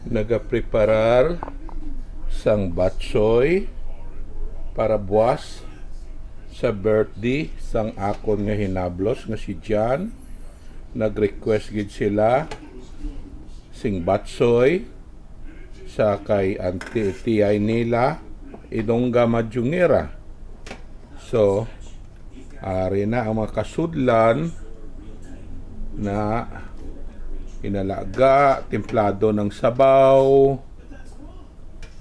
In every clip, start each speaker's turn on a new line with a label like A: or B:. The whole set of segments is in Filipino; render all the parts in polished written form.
A: nagapreparar sang batsoy para buwas sa birthday sang akon nga hinablos nga si John. Nag-request gid sila sing batsoy sa kay tiyay nila Ilongga Madjongera. So ari na ang mga kasudlan na inalaga, templado ng sabaw.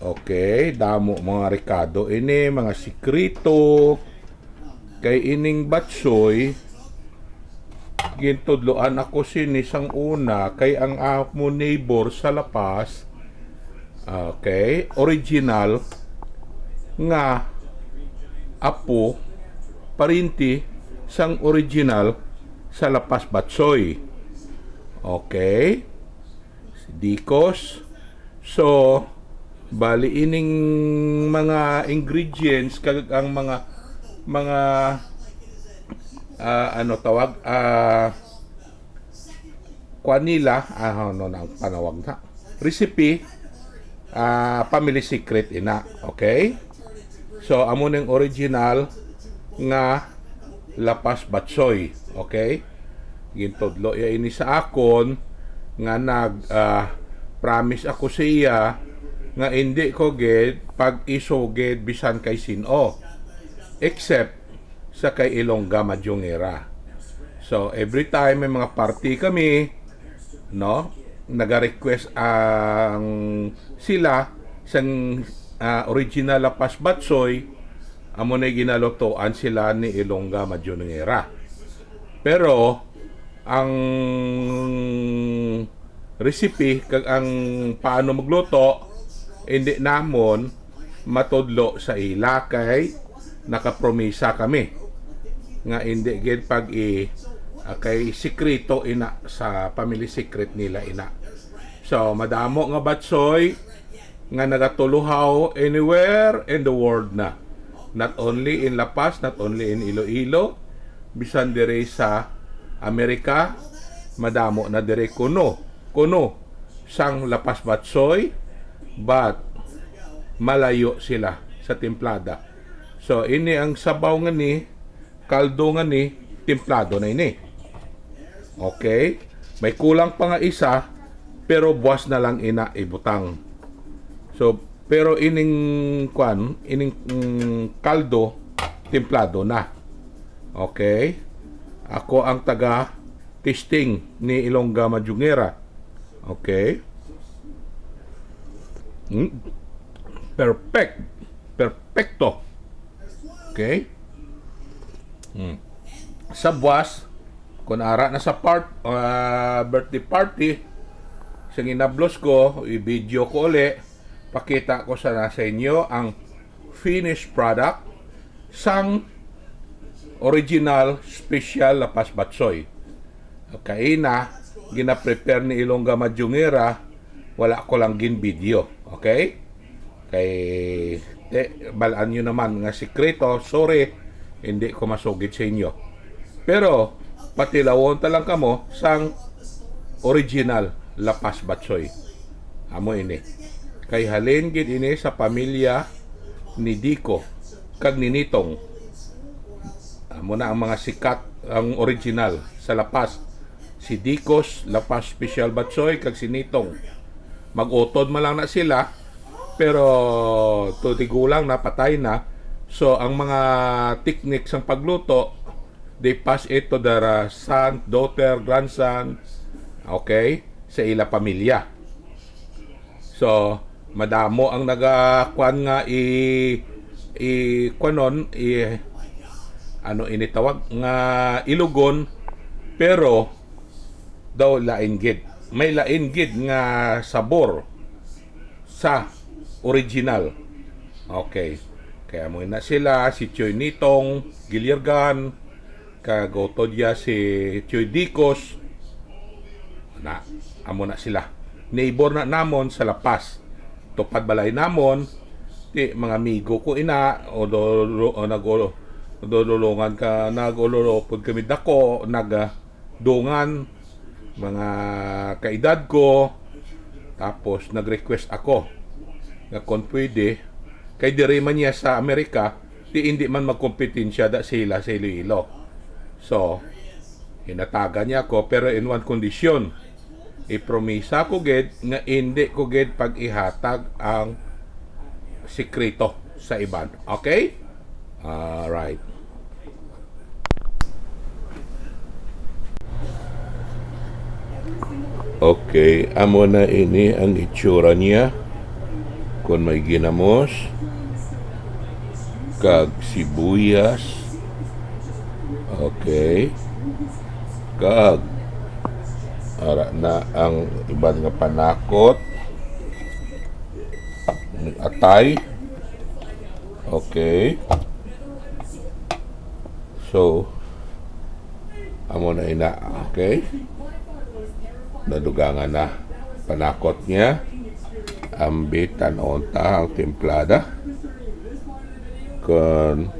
A: Okay, damo mga rekado ini, mga sikrito. Kay ining batsoy, gintudloan ako sinisang una kay ang amo neighbor sa lapas. Okay, original nga apo parinti sang original sa lapas batsoy. Okay, Dicos. So bali ining mga ingredients kag ang mga ano tawag kwanila ano na ang panawag na recipe, family secret ina. Okay, so amo ning original nga lapas batsoy. Okay, gintudlo ya ini sa akon nga nag promise ako sa iya nga hindi ko gid pag isugid bisan kay sino except sa kay Ilongga Madjongera. So every time may mga party kami, no, naga-request ang sila sang original lapas batsoy, amo na ginalotoan sila ni Ilongga Madjongera. Pero ang recipe kag ang paano magluto hindi namon matudlo sa ila kay nakapromisa kami nga hindi gid pag kay sikrito ina sa family secret nila ina. So madamo nga batsoy nga nagatuluhaw anywhere in the world na, not only in La Paz, not only in Iloilo, bisan dire sa Amerika, madamo na dire kuno sang lapas batsoy, but malayo sila sa templada. So ini ang sabaw nga ni, kaldo nga ni, templado na ini. Okay, may kulang pa nga isa, pero buwas na lang ina ibutang. So pero ining kaldo templado na. Okay, ako ang taga testing ni Ilongga Madjongera. Okay, perfecto. Okay, sa buwas kung ara na sa birthday party sa ginablos ko, i-video ko uli, pakita ko sa inyo ang finished product sang original special lapas batsoy. Okay na, gina-prepare ni Ilongga Madjongera, wala ko lang gin-video. Okay? Kay balaan nyo naman nga sikreto, sorry, hindi ko masugid sa inyo. Pero, patilawon talang kamo sang original lapas batsoy. Amo ini. Kay halin gid ini sa pamilya ni Dico kag ni Nitong. Amo na ang mga sikat ang original sa lapas. Si Dicos, lapas special batsoy, kag si Nitong. Mag-utod man lang na sila, pero tutigulang na, patay na. So, ang mga techniques ng pagluto, they pass it to their son, daughter, grandson, okay, sa ila pamilya. So, madamo ang nagakuan nga ano initawag nga ilugon, pero daw lain gid, may lain gid nga sabor sa original. Okay, kaya mo na sila si Choy Nitong Giliergan, kagotod ya si Choy Dicos na amo na sila neighbor na namon sa Lapas, tupad balay namon ti mga amigo ko ina o dodolongan ka, nagololopod kami dako, nagdungan mga kaedad ko, Tapos nag-request ako nga kung pwede kay dire man niya sa Amerika di hindi man magkompetensya da sila sa Iloilo. So hinataga niya ako pero in one condition. I-promisa ko gid nga hindi ko gid pag ihatag ang sikreto sa iban. Okay? Alright. Okay, amo na ini ang itsura niya. Kung may ginamos, kag sibuyas, okay, kag ara na ang iban nga panakot, atay, okay. So, amo na ina, okay. Nadugangan na panakot niya. Ambitan onta ang templada kon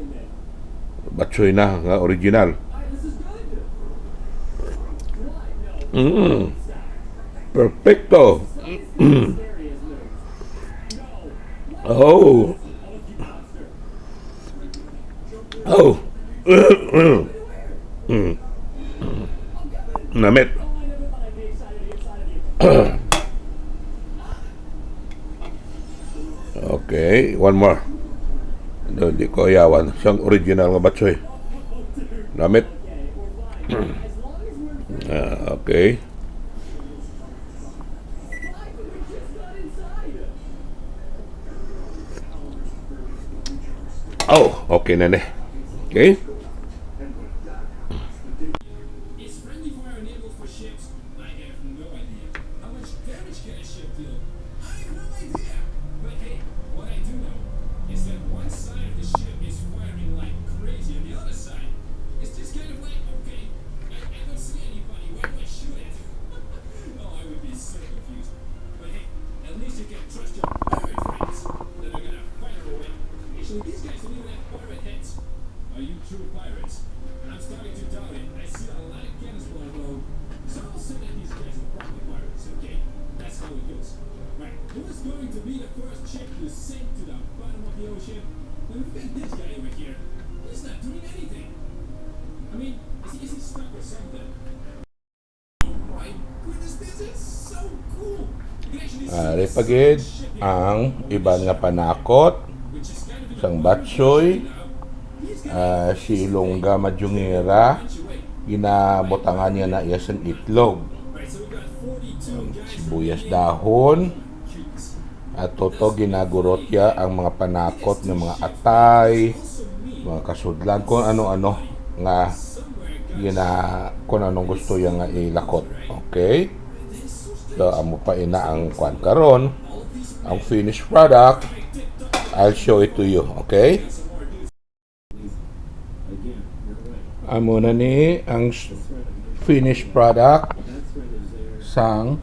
A: batsoy na nga original. Perfecto. Oh. Oh. Namit. Okay, one more. Hindi ko ayawan. Siyang original nga batsoy. Namit. Okay. Oh, okay na ne. Okay.
B: It's friendly fire enabled for ships. I have no idea. How much damage can a ship deal? I have no idea. But hey, what I do know is that one side of the ship is firing like crazy, and the other side is just kind of like, okay, I don't see anybody. Why do I shoot it? Oh, I would be so confused. But hey, at least you can trust your pirate friends that are gonna fire away. Actually, these guys don't even have pirate heads. Are you true pirates? I'm starting to doubt it. I see a lot of cannons flying low. So I'll say that these guys are probably pirates, okay? That's how it goes. Right, who is going to be the first ship to sink to the bottom of the ocean? Well, look at this guy over here. He's not doing anything. I mean, is he stuck or something? Oh my goodness, this is so cool! You can actually see
A: Ari
B: the
A: pagid
B: ship in
A: ang iban nga panakot
B: which is kind of
A: sang batsoy.
B: now. He's gonna
A: Si Ilongga Majungira ginabotangan niya na iya sang itlog,
B: right, so we've got 42 guys
A: sibuyas dahon at toto ginagurot niya ang mga panakot ng mga atay, mga kasudlan, kung ano-ano nga kung anong gusto niya nga ilakot. Okay, so amo pa ina ang kwan karon ang finished product. I'll show it to you. Okay, amo na ni ang finished product sang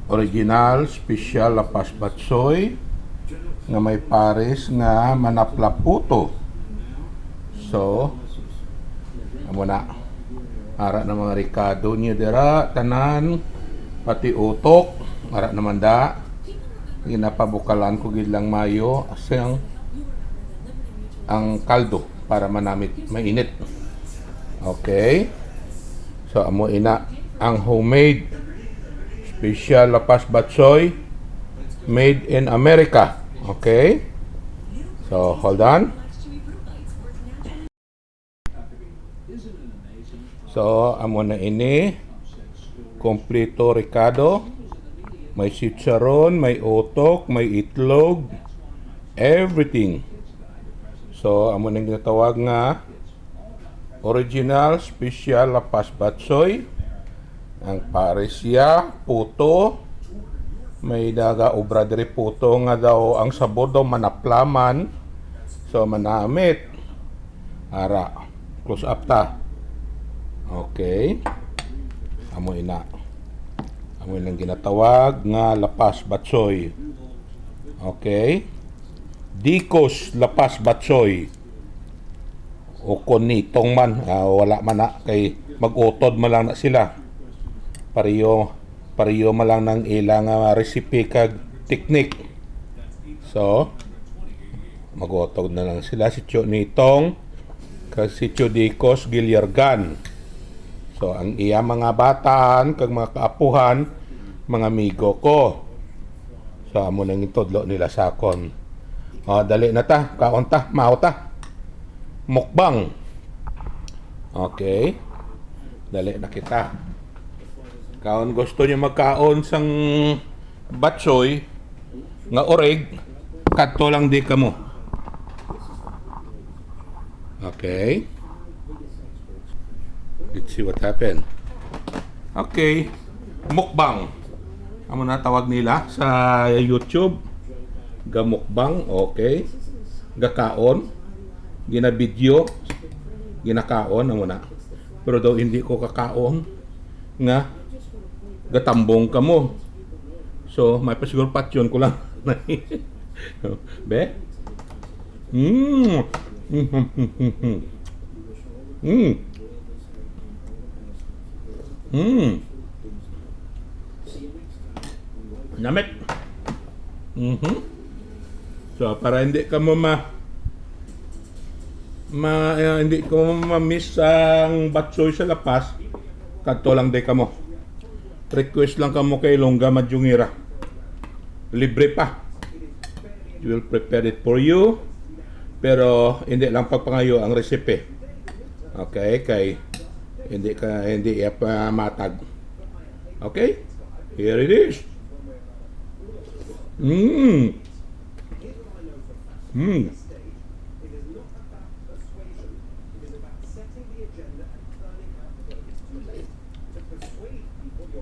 A: original special lapas batsoy nga may pares nga manaplaputo. So amo na ara na mga ricado niya dira tanan pati utok ara naman da ginapabukalan ko gid lang mayo sang ang kaldo para manamit mainit. Okay, so amo ina ang homemade special lapas batsoy made in America. Okay, so hold on. So amo na ini kompleto ricado, may chicharon, may utok, may itlog, everything. So amo nang ginatawag nga original special lapas batsoy. Ang paresya puto, may daga obra diri puto nga daw ang sabor daw manaplaman. So manamit ara close up ta. Okay, amo ina amo nang ginatawag nga lapas batsoy. Okay, Dicos lapas batsoy o konitong man, wala man na kay mag-utod man lang na sila pareho Pariyo man lang ng ilang recipe kag technique. So, magotog na lang sila si Tio Nitong kag si Tio Dicos Gilyargan. So, ang iya mga bataan kag mga kaapuhan, mga amigo ko. So, amo nang itodlo nila sa akon. Dali na ta, kaon ta, mao ta. Mukbang. Okay. Dali na kita. Kaon gusto niyo magkaon sang batsoy nga oreg, kadto lang di kamo. Okay. Let's see what happened. Okay. Mukbang. Amo na tawag nila sa YouTube. Gamukbang, okay. Gakaon, ginabidyo, ginakaon, amo na. Pero daw hindi ko kakaon nga gatambong ka mo. So, may pasiguro patyon ko lang. Be? Namit. So, para hindi ka mo hindi ko ma-miss ang batsoy sa lapas, kadto lang di ka mo. Request lang ka mo kay Longga Madjungira. Libre pa. We will prepare it for you. Pero hindi lang pagpangayo ang recipe. Okay, kay hindi pa matag. Okay? Here it is.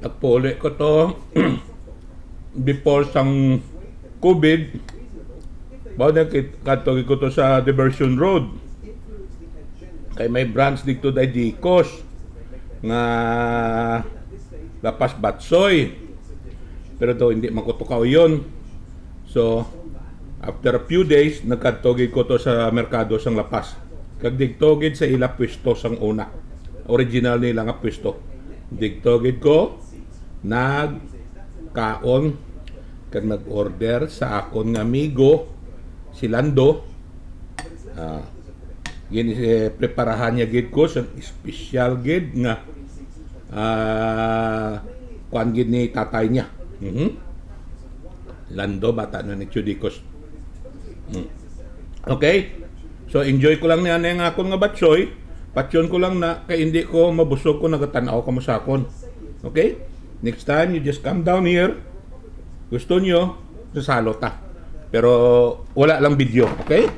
A: Nagpuli ko to before sang COVID. Bawa katog ko to sa Diversion Road. Kay may branch dito dai Dicos nga lapas batsoy. Pero to hindi makutukaw yon. So after a few days nagkatogid ko to sa merkado sang lapas. Kag digtogid sa ila pwesto sang una. Original nila nga pwesto. Digtogid ko nagkaon kag nag-order sa akon nga amigo si Lando. Gini preparahan niya gid ko sa special gid nga kuan gid ni tatay niya. Lando bata na ni Chudikos. Okay? So enjoy ko lang niya ang akon nga batsoy. Patyon ko lang na kay hindi ko mabusog ko nagatanaw ka mo sa akon. Okay? Next time you just come down here. Gusto nyo, sasalo ta. Pero wala lang video. Okay?